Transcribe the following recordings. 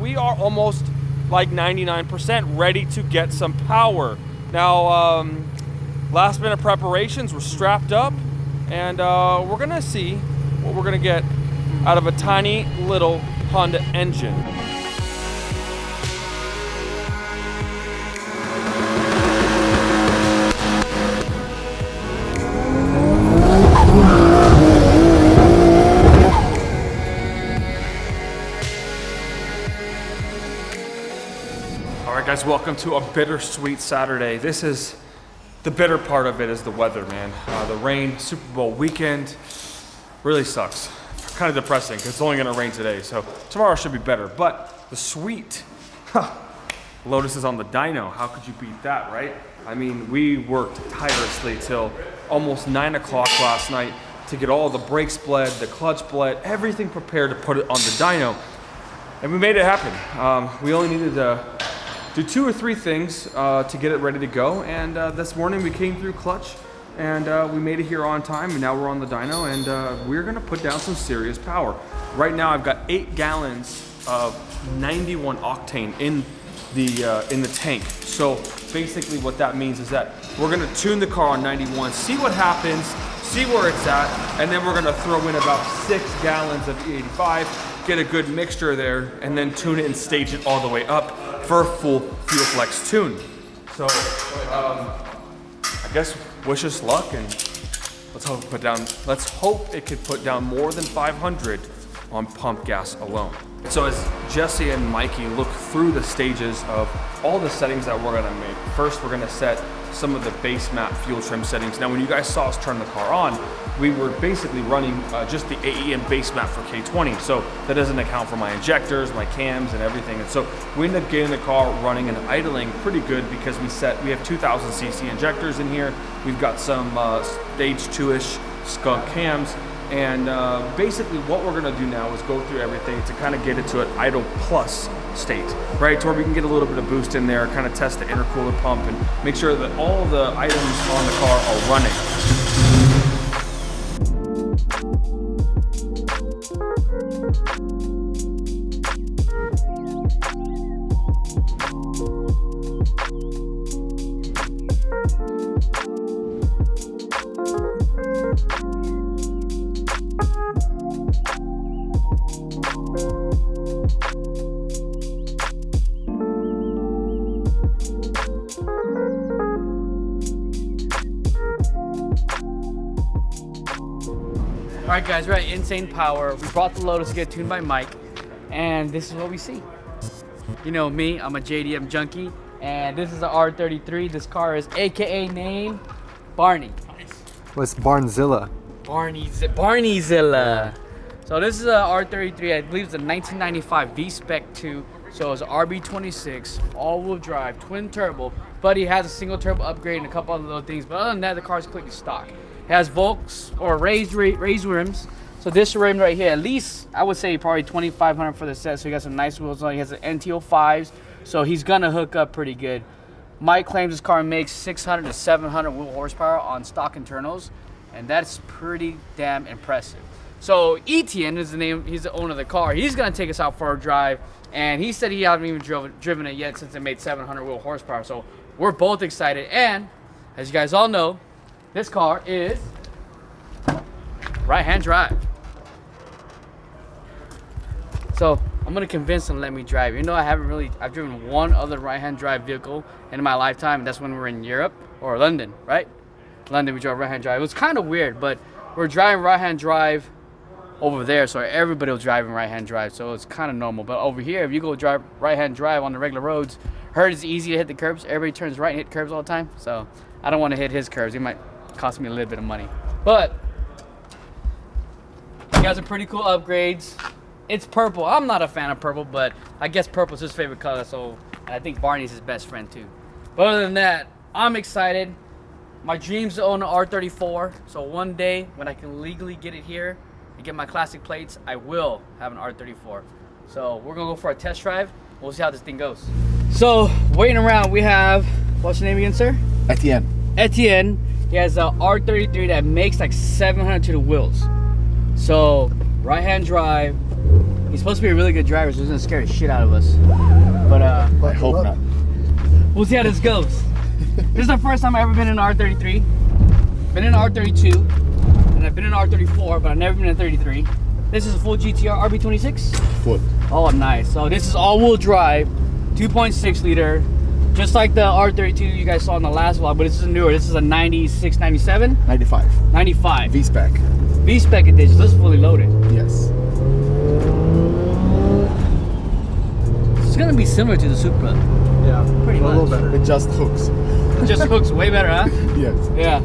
we are almost like 99% ready to get some power. Now, last minute preparations, we're strapped up, and we're gonna see what we're gonna get out of a tiny little Honda engine. Guys, welcome to a bittersweet Saturday. This is the bitter part of it, is the weather, man. The rain, Super Bowl weekend, really sucks. Kind of depressing because it's only gonna rain today, so tomorrow should be better. But the sweet, Lotus is on the dyno. How could you beat that, right? I mean, we worked tirelessly till almost 9 o'clock last night to get all the brakes bled, the clutch bled, everything prepared to put it on the dyno. And we made it happen. We only needed to do 2 or 3 things to get it ready to go, and this morning we came through clutch and we made it here on time, and now we're on the dyno, and we're gonna put down some serious power. Right now I've got 8 gallons of 91 octane in the tank. So basically what that means is that we're gonna tune the car on 91, see what happens, see where it's at, and then we're gonna throw in about 6 gallons of E85, get a good mixture there, and then tune it and stage it all the way up for a full Fuel Flex tune. So I guess wish us luck, and let's hope it could put down more than 500 on pump gas alone. So as Jesse and Mikey look through the stages of all the settings that we're gonna make, first we're gonna set some of the base map fuel trim settings. Now when you guys saw us turn the car on, we were basically running just the AE and base map for K20, so that doesn't account for my injectors, my cams, and everything. And so we ended up getting the car running and idling pretty good because we have 2000 cc injectors in here. We've got some stage 2-ish skunk cams, and basically what we're gonna do now is go through everything to kind of get it to an idle plus state, right? To where we can get a little bit of boost in there, kind of test the intercooler pump and make sure that all the items on the car are running. All right, guys, we're at Insane Power. We brought the Lotus to get tuned by Mike, and this is what we see. You know me, I'm a JDM junkie, and this is the R33. This car is AKA named Barney. What's Barnzilla? Barneyzilla. So this is a R33, I believe it's a 1995 V-Spec 2. So it's RB26, all-wheel drive, twin turbo, but he has a single turbo upgrade and a couple other little things. But other than that, the car's completely stock. It has Volks or raised rims. So this rim right here, at least I would say probably $2,500 for the set. So he got some nice wheels on. He has an NT05s, so he's gonna hook up pretty good. Mike claims this car makes 600 to 700 wheel horsepower on stock internals, and that's pretty damn impressive. So Etienne is the name. He's the owner of the car. He's gonna take us out for a drive, and he said he hasn't even driven it yet since it made 700 wheel horsepower. So we're both excited, and as you guys all know, this car is right-hand drive. So I'm gonna convince him to let me drive. Even though I've driven one other right-hand drive vehicle in my lifetime, and that's when we were in Europe or London, right? London, we drove right-hand drive. It was kind of weird, but we're driving right-hand drive over there, so everybody was driving right-hand drive, so it's kind of normal. But over here, if you go drive right-hand drive on the regular roads, heard it's easy to hit the curbs. Everybody turns right and hit curbs all the time, so I don't want to hit his curbs. He might cost me a little bit of money. But he got some pretty cool upgrades. It's purple. I'm not a fan of purple, but I guess purple's his favorite color, so I think Barney's his best friend too. But other than that, I'm excited. My dream's to own an R34, so one day when I can legally get it here and get my classic plates, I will have an R34. So we're gonna go for a test drive. We'll see how this thing goes. So waiting around, we have, what's your name again, sir? Etienne. He has a R33 that makes like 700 to the wheels. So right-hand drive. He's supposed to be a really good driver, so he's gonna scare the shit out of us. But I hope not. we'll see how this goes. This is the first time I've ever been in an R33. Been in an R32, and I've been in an R34, but I've never been in a 33. This is a full GTR RB26? Full. Oh, nice. So this is all-wheel drive, 2.6 liter, just like the R32 you guys saw in the last vlog, but this is a newer. This is a 96, 97? 95. 95. V-Spec. V-Spec edition. This is fully loaded. Yes. It's gonna be similar to the Supra. Yeah, Pretty a little much. better. It just hooks. It just looks way better, huh? Yes. Yeah.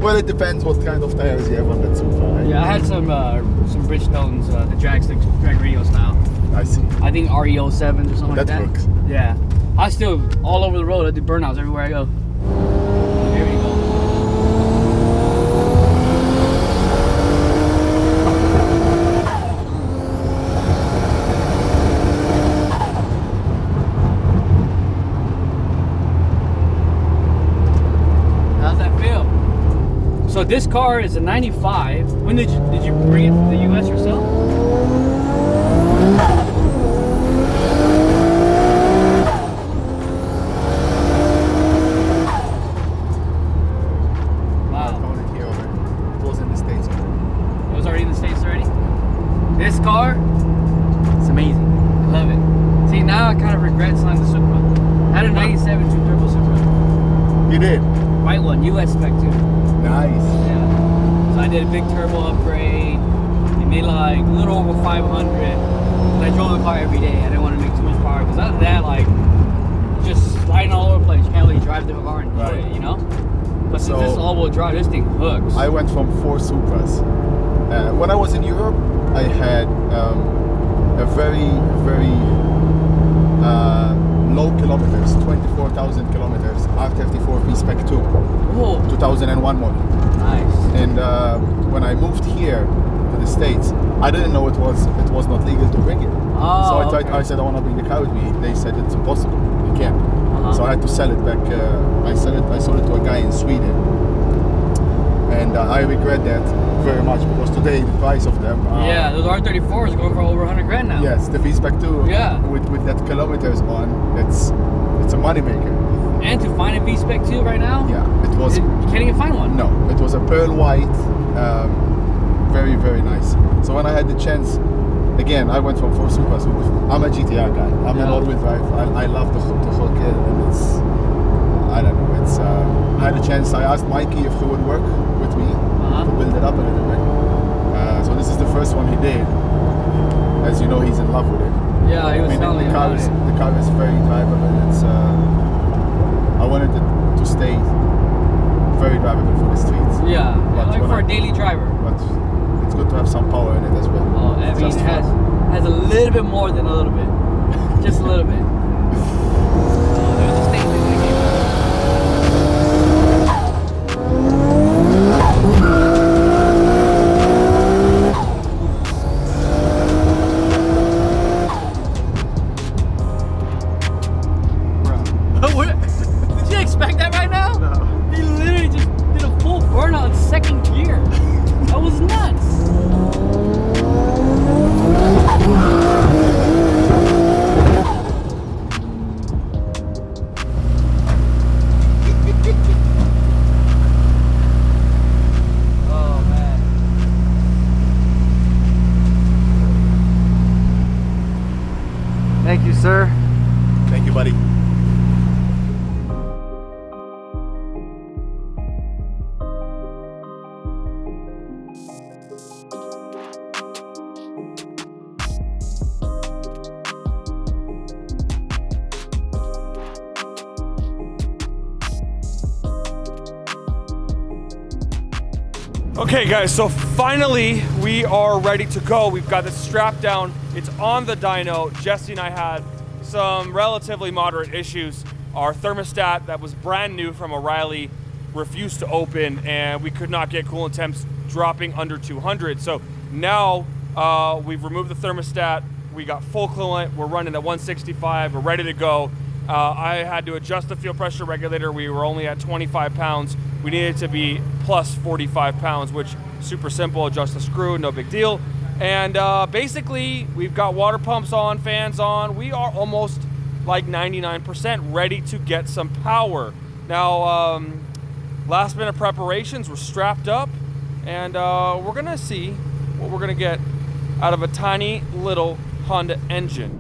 Well, it depends what kind of tires you have on that Supra. Right? Yeah, I had some Bridgestones, the drag radio style. I see. I think RE07s or something like That that. hooks. Yeah. I still, all over the road, I do burnouts everywhere I go. There we go. How's that feel? So this car is a 95. When did you bring it to the US yourself? Wow. Found it here already. It was in the States already. It was already in the States already? This car, it's amazing. I love it. See, now I kind of regret selling the Supra. I had a 97 2 turbo Supra. You did? White one, US spec too. Nice. Yeah. So I did a big turbo upgrade. It made like a little over 500. And I drove the car every day. I didn't want to make too much power because other than that, like, just sliding all over the place. You can't really drive the car and enjoy Right. it, you know? But since So- this is all-wheel drive, this thing hooks. I went from 4 Supras. When I was in Europe, I had a very low kilometers, 24,000 kilometers, R34 V-Spec 2, Whoa, 2001 model. nice. And when I moved here to the States, I didn't know it was not legal to bring it. Oh, So I okay. said I want to bring the car with me. They said it's impossible. You can't. Uh-huh. So I had to sell it back. I sold it to a guy in Sweden, and I regret that very much because today the price of them. Yeah, those R34s are going for over 100 grand now. Yes, the V-Spec 2. Yeah. With that kilometers on, it's a moneymaker. And to find a V-Spec 2 right now, Yeah, it was. you can't even find one. No, it was a pearl white, very nice. So when I had the chance, again, I went from 4 Supras. I'm a GTR guy. I'm an Yeah. all-wheel drive. I love the hook, and it's, I don't know. It's. I had a chance. I asked Mikey if he would work with me to build it up a little bit. So this is the first one he did. As you know, he's in love with it. Yeah, he was telling me the car about is it. the car is very drivable. It's. I wanted it to stay very drivable for the streets. Yeah, But like when for a I- daily driver. But it's good to have some power in it as well. Oh, I It's mean, it just fun. has a little bit more than a little bit. Just a little bit. Oh, there's a state limit again. What? Did you expect that right now? No. He literally just did a full burnout in second gear. That was nuts. Oh man. Thank you, sir. Thank you, buddy. Okay guys, so finally we are ready to go. We've got this strap down, it's on the dyno. Jesse and I had some relatively moderate issues. Our thermostat that was brand new from O'Reilly refused to open and we could not get coolant temps dropping under 200. So now we've removed the thermostat, we got full coolant, we're running at 165, we're ready to go. I had to adjust the fuel pressure regulator. We were only at 25 pounds. We needed to be plus 45 pounds, which super simple, adjust the screw, no big deal. And basically, we've got water pumps on, fans on. We are almost like 99% ready to get some power. Now, last minute preparations, we're strapped up, and we're gonna see what we're gonna get out of a tiny little Honda engine.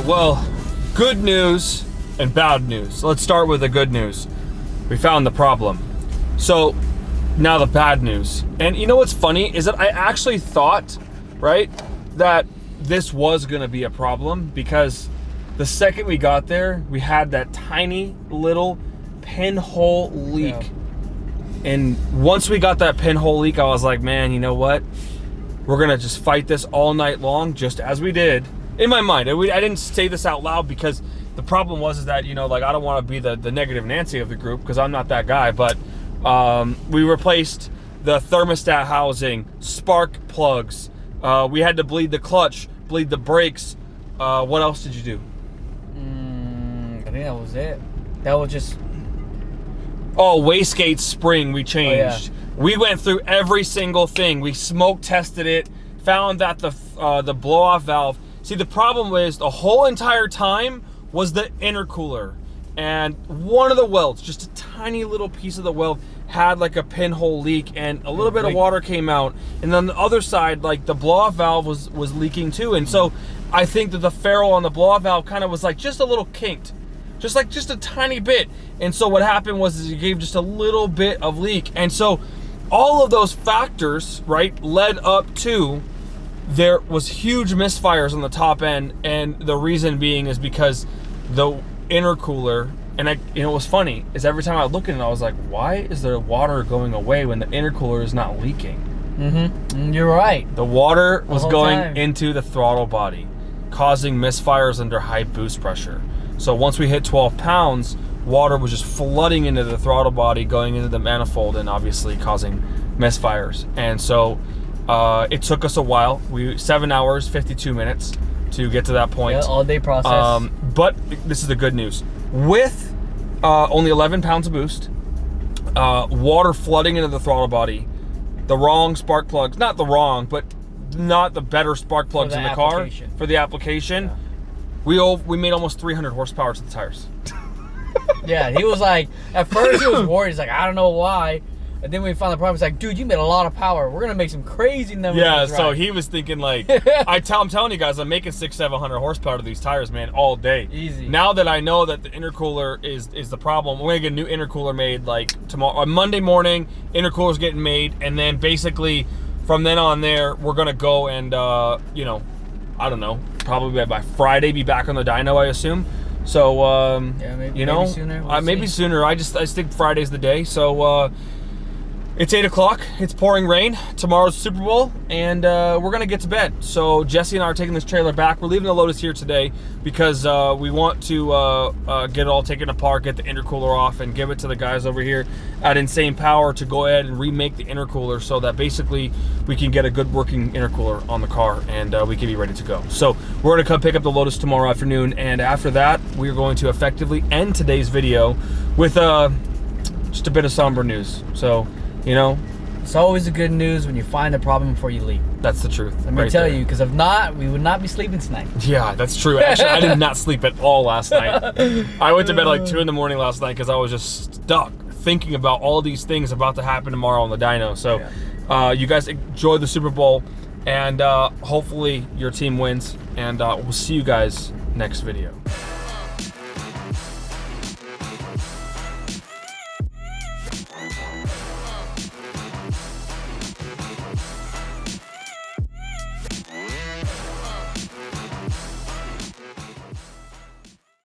Well, good news and bad news. Let's start with the good news. We found the problem. So now the bad news. And you know what's funny is that I actually thought, right, that this was gonna be a problem, because the second we got there, we had that tiny little pinhole leak. Yeah. And once we got that pinhole leak, I was like, man, you know what? We're gonna just fight this all night long, just as we did. In my mind, I didn't say this out loud because the problem was that, you know, like, I don't want to be the negative Nancy of the group, because I'm not that guy, but we replaced the thermostat housing, spark plugs, we had to bleed the clutch, bleed the brakes. What else did you do? I think that was it. That was just... Oh, wastegate spring we changed. Oh, yeah. We went through every single thing. We smoke tested it, found that the blow-off valve... See, the problem was the whole entire time was the intercooler, and one of the welds, just a tiny little piece of the weld, had like a pinhole leak, and a little bit of water came out, and then the other side, like the blow-off valve was leaking too. And so I think that the ferrule on the blow-off valve kind of was like just a little kinked, just a tiny bit. And so what happened was it gave just a little bit of leak, and so all of those factors, right, led up to there was huge misfires on the top end. And the reason being is because the intercooler, and you know what's funny is every time I look at it, I was like, why is the water going away when the intercooler is not leaking? Mm-hmm. You're right. The water was going into the throttle body, causing misfires under high boost pressure. So once we hit 12 pounds, water was just flooding into the throttle body, going into the manifold, and obviously causing misfires. And so it took us a while. 7 hours, 52 minutes to get to that point. Yeah, all day process. But this is the good news. With only 11 pounds of boost, water flooding into the throttle body, the wrong spark plugs, not the wrong, but not the better spark plugs in the car for the application. Yeah. We made almost 300 horsepower to the tires. Yeah, he was like, at first he was worried. He's like, I don't know why. And then when we found the problem, it's like, dude, you made a lot of power. We're gonna make some crazy numbers. Yeah, on this so ride." he was thinking like, I'm telling you guys, I'm making 600-700 horsepower to these tires, man, all day. Easy. Now that I know that the intercooler is the problem, we're gonna get a new intercooler made like tomorrow, on Monday morning. Intercooler's getting made, and then basically from then on there, we're gonna go and you know, I don't know, probably by Friday be back on the dyno, I assume. So yeah, maybe, you know, maybe sooner. We'll maybe see. sooner. I think Friday's the day. So it's 8 o'clock. It's pouring rain. Tomorrow's Super Bowl, and we're gonna get to bed. So Jesse and I are taking this trailer back. We're leaving the Lotus here today because we want to get it all taken apart, get the intercooler off, and give it to the guys over here at Insane Power to go ahead and remake the intercooler so that basically we can get a good working intercooler on the car, and we can be ready to go. So we're gonna come pick up the Lotus tomorrow afternoon, and after that, we're going to effectively end today's video with just a bit of somber news. So, you know, It's always a good news when you find a problem before you leave. that's the truth. Let me tell you, because if not, we would not be sleeping tonight. Yeah, that's true. Actually, I did not sleep at all last night. I went to bed at like 2 in the morning last night because I was just stuck thinking about all these things about to happen tomorrow on the dyno. So you guys enjoy the Super Bowl, and hopefully your team wins, and we'll see you guys next video.